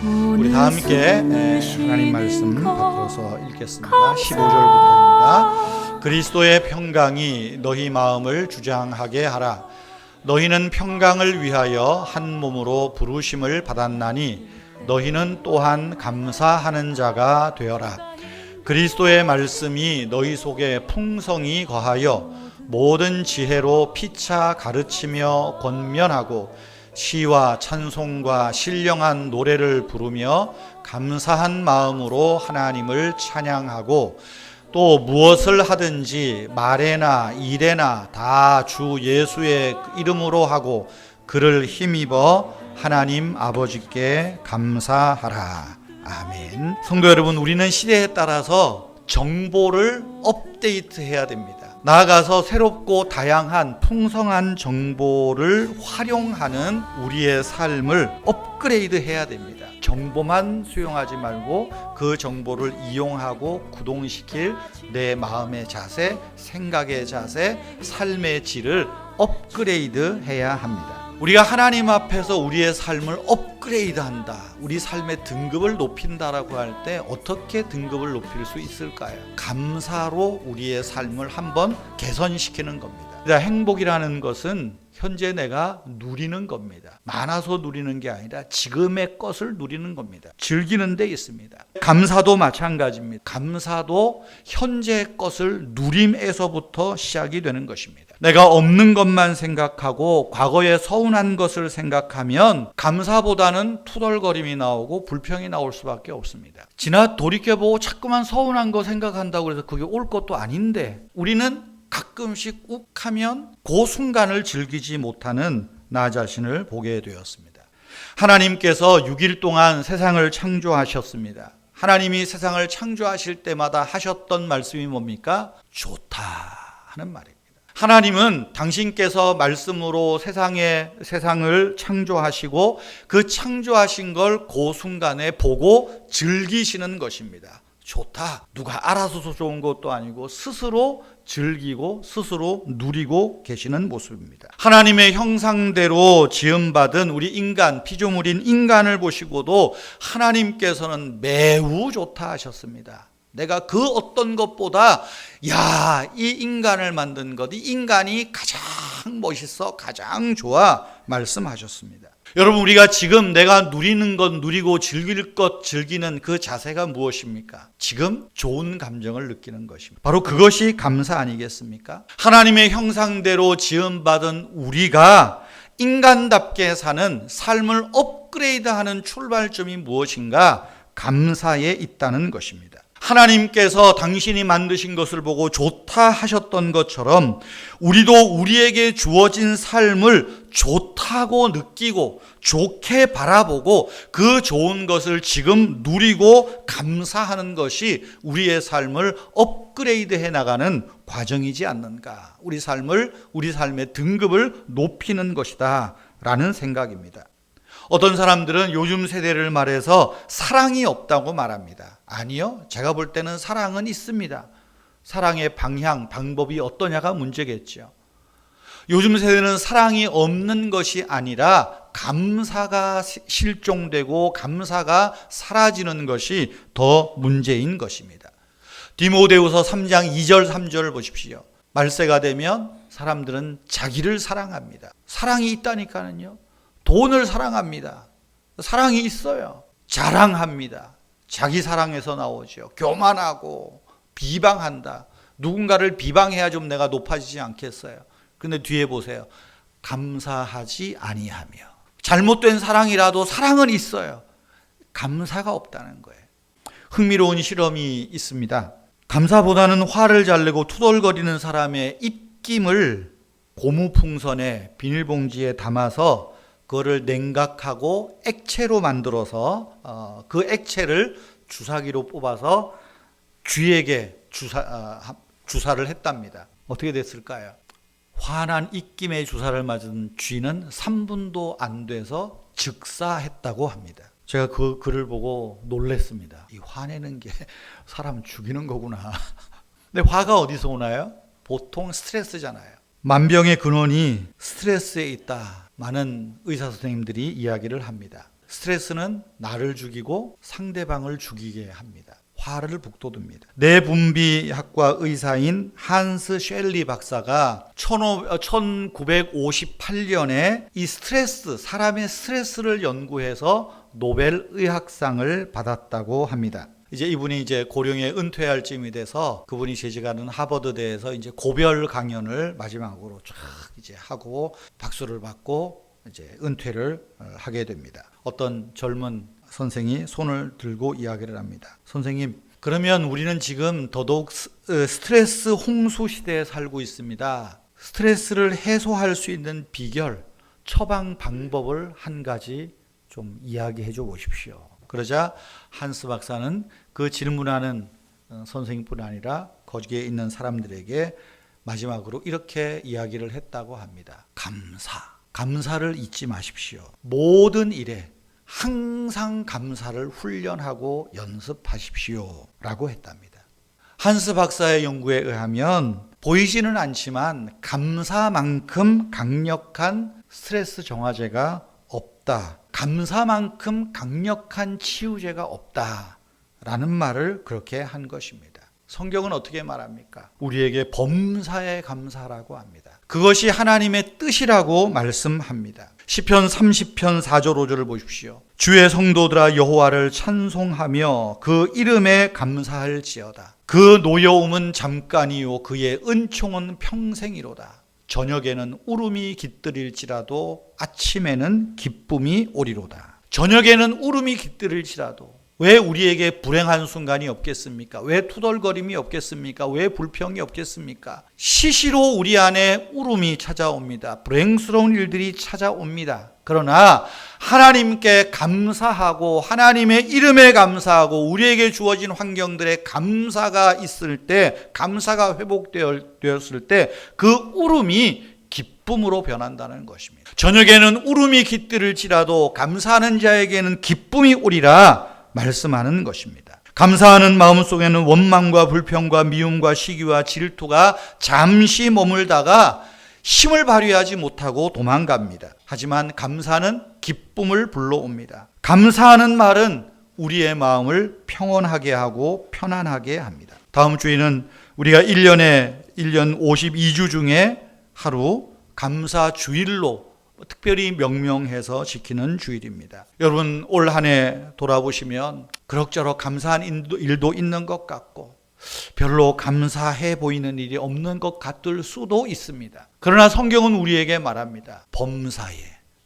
우리 다 함께 하나님 말씀 받들어서 읽겠습니다. 15절부터입니다. 그리스도의 평강이 너희 마음을 주장하게 하라. 너희는 평강을 위하여 한 몸으로 부르심을 받았나니 너희는 또한 감사하는 자가 되어라. 그리스도의 말씀이 너희 속에 풍성히 거하여 모든 지혜로 피차 가르치며 권면하고 시와 찬송과 신령한 노래를 부르며 감사한 마음으로 하나님을 찬양하고 또 무엇을 하든지 말에나 일에나 다 주 예수의 이름으로 하고 그를 힘입어 하나님 아버지께 감사하라. 아멘. 성도 여러분, 우리는 시대에 따라서 정보를 업데이트해야 됩니다. 나아가서 새롭고 다양한 풍성한 정보를 활용하는 우리의 삶을 업그레이드 해야 됩니다. 정보만 수용하지 말고 그 정보를 이용하고 구동시킬 내 마음의 자세, 생각의 자세, 삶의 질을 업그레이드 해야 합니다. 우리가 하나님 앞에서 우리의 삶을 업그레이드한다, 우리 삶의 등급을 높인다라고 할 때 어떻게 등급을 높일 수 있을까요? 감사로 우리의 삶을 한번 개선시키는 겁니다. 행복이라는 것은 현재 내가 누리는 겁니다. 많아서 누리는 게 아니라 지금의 것을 누리는 겁니다. 즐기는 데 있습니다. 감사도 마찬가지입니다. 감사도 현재의 것을 누림에서부터 시작이 되는 것입니다. 내가 없는 것만 생각하고 과거에 서운한 것을 생각하면 감사보다는 투덜거림이 나오고 불평이 나올 수밖에 없습니다. 지나 돌이켜보고 자꾸만 서운한 거 생각한다고 해서 그게 올 것도 아닌데 우리는 가끔씩 욱하면 그 순간을 즐기지 못하는 나 자신을 보게 되었습니다. 하나님께서 6일 동안 세상을 창조하셨습니다. 하나님이 세상을 창조하실 때마다 하셨던 말씀이 뭡니까? 좋다 하는 말입니다. 하나님은 당신께서 말씀으로 세상을 창조하시고 그 창조하신 걸 그 순간에 보고 즐기시는 것입니다. 좋다. 누가 알아서 좋은 것도 아니고 스스로 즐기고 스스로 누리고 계시는 모습입니다. 하나님의 형상대로 지음받은 우리 인간, 피조물인 인간을 보시고도 하나님께서는 매우 좋다 하셨습니다. 내가 그 어떤 것보다 이 인간을 만든 것, 이 인간이 가장 멋있어, 가장 좋아 말씀하셨습니다. 여러분, 우리가 지금 내가 누리는 것 누리고 즐길 것 즐기는 그 자세가 무엇입니까? 지금 좋은 감정을 느끼는 것입니다. 바로 그것이 감사 아니겠습니까? 하나님의 형상대로 지음받은 우리가 인간답게 사는 삶을 업그레이드하는 출발점이 무엇인가? 감사에 있다는 것입니다. 하나님께서 당신이 만드신 것을 보고 좋다 하셨던 것처럼 우리도 우리에게 주어진 삶을 좋다고 느끼고 좋게 바라보고 그 좋은 것을 지금 누리고 감사하는 것이 우리의 삶을 업그레이드 해 나가는 과정이지 않는가. 우리 삶의 등급을 높이는 것이다 라는 생각입니다. 어떤 사람들은 요즘 세대를 말해서 사랑이 없다고 말합니다. 아니요, 제가 볼 때는 사랑은 있습니다. 사랑의 방향, 방법이 어떠냐가 문제겠죠. 요즘 세대는 사랑이 없는 것이 아니라 감사가 실종되고 감사가 사라지는 것이 더 문제인 것입니다. 디모데후서 3장 2절 3절을 보십시오. 말세가 되면 사람들은 자기를 사랑합니다. 사랑이 있다니까는요. 돈을 사랑합니다. 사랑이 있어요. 자랑합니다. 자기 사랑에서 나오죠. 교만하고 비방한다. 누군가를 비방해야 좀 내가 높아지지 않겠어요. 근데 뒤에 보세요. 감사하지 아니하며. 잘못된 사랑이라도 사랑은 있어요. 감사가 없다는 거예요. 흥미로운 실험이 있습니다. 감사보다는 화를 잘 내고 투덜거리는 사람의 입김을 고무풍선에 비닐봉지에 담아서 그거를 냉각하고 액체로 만들어서 그 액체를 주사기로 뽑아서 쥐에게 주사를 했답니다. 어떻게 됐을까요? 화난 입김에 주사를 맞은 쥐는 3분도 안 돼서 즉사했다고 합니다. 제가 그 글을 보고 놀랐습니다. 이 화내는 게 사람 죽이는 거구나. 근데 화가 어디서 오나요? 보통 스트레스잖아요. 만병의 근원이 스트레스에 있다. 많은 의사 선생님들이 이야기를 합니다. 스트레스는 나를 죽이고 상대방을 죽이게 합니다. 화를 북돋웁니다. 뇌분비학과 의사인 한스 쉘리 박사가 1958년에 이 스트레스, 사람의 스트레스를 연구해서 노벨 의학상을 받았다고 합니다. 이제 이분이 이제 고령에 은퇴할 쯤이 돼서 그분이 재직하는 하버드대에서 이제 고별 강연을 마지막으로 쫙 이제 하고 박수를 받고 이제 은퇴를 하게 됩니다. 어떤 젊은 선생이 손을 들고 이야기를 합니다. 선생님, 그러면 우리는 지금 더더욱 스트레스 홍수 시대에 살고 있습니다. 스트레스를 해소할 수 있는 비결, 처방 방법을 한 가지 좀 이야기해 줘 보십시오. 그러자 한스 박사는 그 질문하는 선생님뿐 아니라 거기에 있는 사람들에게 마지막으로 이렇게 이야기를 했다고 합니다. 감사를 잊지 마십시오. 모든 일에 항상 감사를 훈련하고 연습하십시오 라고 했답니다. 한스 박사의 연구에 의하면 보이지는 않지만 감사만큼 강력한 스트레스 정화제가 없다. 감사만큼 강력한 치유제가 없다라는 말을 그렇게 한 것입니다. 성경은 어떻게 말합니까? 우리에게 범사에 감사라고 합니다. 그것이 하나님의 뜻이라고 말씀합니다. 시편 30편 4절 5절을 보십시오. 주의 성도들아 여호와를 찬송하며 그 이름에 감사할지어다. 그 노여움은 잠깐이요 그의 은총은 평생이로다. 저녁에는 울음이 깃들일지라도 아침에는 기쁨이 오리로다. 저녁에는 울음이 깃들일지라도 왜 우리에게 불행한 순간이 없겠습니까? 왜 투덜거림이 없겠습니까? 왜 불평이 없겠습니까? 시시로 우리 안에 울음이 찾아옵니다. 불행스러운 일들이 찾아옵니다. 그러나 하나님께 감사하고 하나님의 이름에 감사하고 우리에게 주어진 환경들에 감사가 있을 때, 감사가 회복되었을 때 그 울음이 기쁨으로 변한다는 것입니다. 저녁에는 울음이 깃들을지라도 감사하는 자에게는 기쁨이 오리라 말씀하는 것입니다. 감사하는 마음속에는 원망과 불평과 미움과 시기와 질투가 잠시 머물다가 힘을 발휘하지 못하고 도망갑니다. 하지만 감사는 기쁨을 불러옵니다. 감사하는 말은 우리의 마음을 평온하게 하고 편안하게 합니다. 다음 주에는 우리가 1년 52주 중에 하루 감사 주일로 특별히 명명해서 지키는 주일입니다. 여러분 올 한 해 돌아보시면 그럭저럭 감사한 일도 있는 것 같고 별로 감사해 보이는 일이 없는 것 같을 수도 있습니다. 그러나 성경은 우리에게 말합니다. 범사에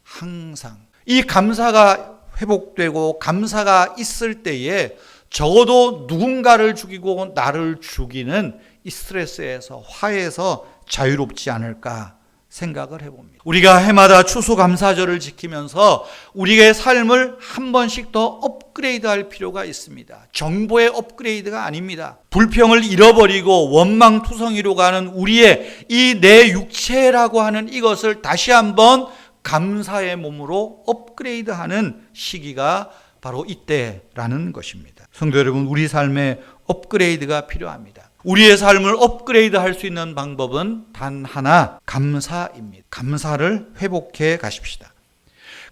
항상 이 감사가 회복되고 감사가 있을 때에 적어도 누군가를 죽이고 나를 죽이는 이 스트레스에서 화에서 자유롭지 않을까 생각을 해봅니다. 우리가 해마다 추수감사절을 지키면서 우리의 삶을 한 번씩 더 업그레이드할 필요가 있습니다. 정보의 업그레이드가 아닙니다. 불평을 잃어버리고 원망투성이로 가는 우리의 이 내 육체라고 하는 이것을 다시 한번 감사의 몸으로 업그레이드하는 시기가 바로 이때라는 것입니다. 성도 여러분, 우리 삶에 업그레이드가 필요합니다. 우리의 삶을 업그레이드할 수 있는 방법은 단 하나, 감사입니다. 감사를 회복해 가십시다.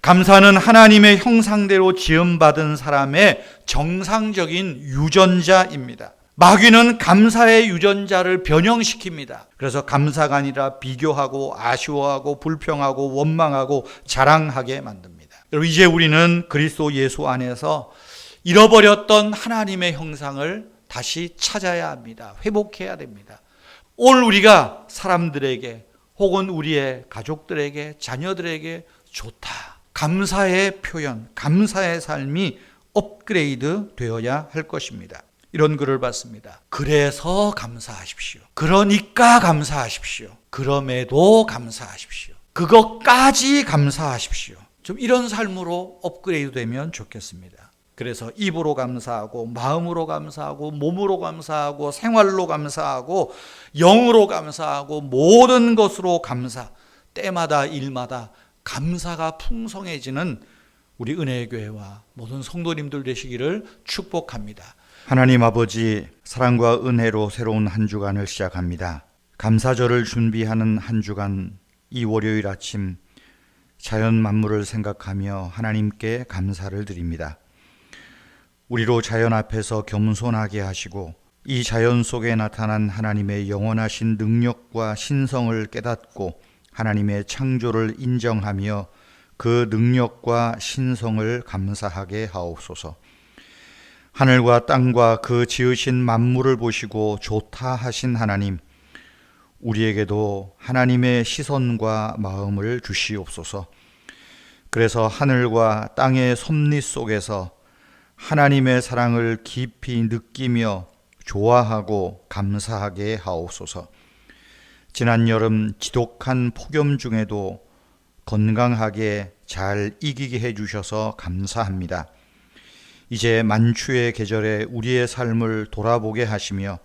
감사는 하나님의 형상대로 지음받은 사람의 정상적인 유전자입니다. 마귀는 감사의 유전자를 변형시킵니다. 그래서 감사가 아니라 비교하고 아쉬워하고 불평하고 원망하고 자랑하게 만듭니다. 여러분, 이제 우리는 그리스도 예수 안에서 잃어버렸던 하나님의 형상을 다시 찾아야 합니다. 회복해야 됩니다. 오늘 우리가 사람들에게 혹은 우리의 가족들에게 자녀들에게 좋다. 감사의 표현, 감사의 삶이 업그레이드 되어야 할 것입니다. 이런 글을 봤습니다. 그래서 감사하십시오. 그러니까 감사하십시오. 그럼에도 감사하십시오. 그것까지 감사하십시오. 좀 이런 삶으로 업그레이드 되면 좋겠습니다. 그래서 입으로 감사하고 마음으로 감사하고 몸으로 감사하고 생활로 감사하고 영으로 감사하고 모든 것으로 감사, 때마다 일마다 감사가 풍성해지는 우리 은혜의 교회와 모든 성도님들 되시기를 축복합니다. 하나님 아버지, 사랑과 은혜로 새로운 한 주간을 시작합니다. 감사절을 준비하는 한 주간, 이 월요일 아침 자연 만물을 생각하며 하나님께 감사를 드립니다. 우리로 자연 앞에서 겸손하게 하시고 이 자연 속에 나타난 하나님의 영원하신 능력과 신성을 깨닫고 하나님의 창조를 인정하며 그 능력과 신성을 감사하게 하옵소서. 하늘과 땅과 그 지으신 만물을 보시고 좋다 하신 하나님, 우리에게도 하나님의 시선과 마음을 주시옵소서. 그래서 하늘과 땅의 섭리 속에서 하나님의 사랑을 깊이 느끼며 좋아하고 감사하게 하옵소서. 지난 여름 지독한 폭염 중에도 건강하게 잘 이기게 해주셔서 감사합니다. 이제 만추의 계절에 우리의 삶을 돌아보게 하시며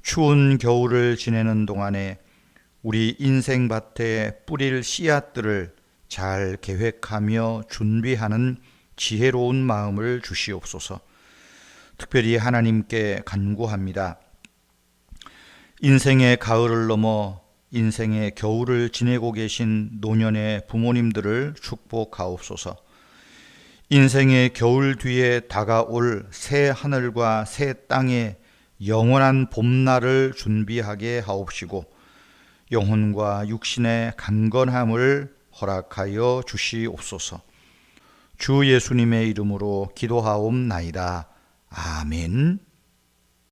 추운 겨울을 지내는 동안에 우리 인생밭에 뿌릴 씨앗들을 잘 계획하며 준비하는 지혜로운 마음을 주시옵소서. 특별히 하나님께 간구합니다. 인생의 가을을 넘어 인생의 겨울을 지내고 계신 노년의 부모님들을 축복하옵소서. 인생의 겨울 뒤에 다가올 새 하늘과 새 땅에 영원한 봄날을 준비하게 하옵시고 영혼과 육신의 강건함을 허락하여 주시옵소서. 주 예수님의 이름으로 기도하옵나이다. 아멘.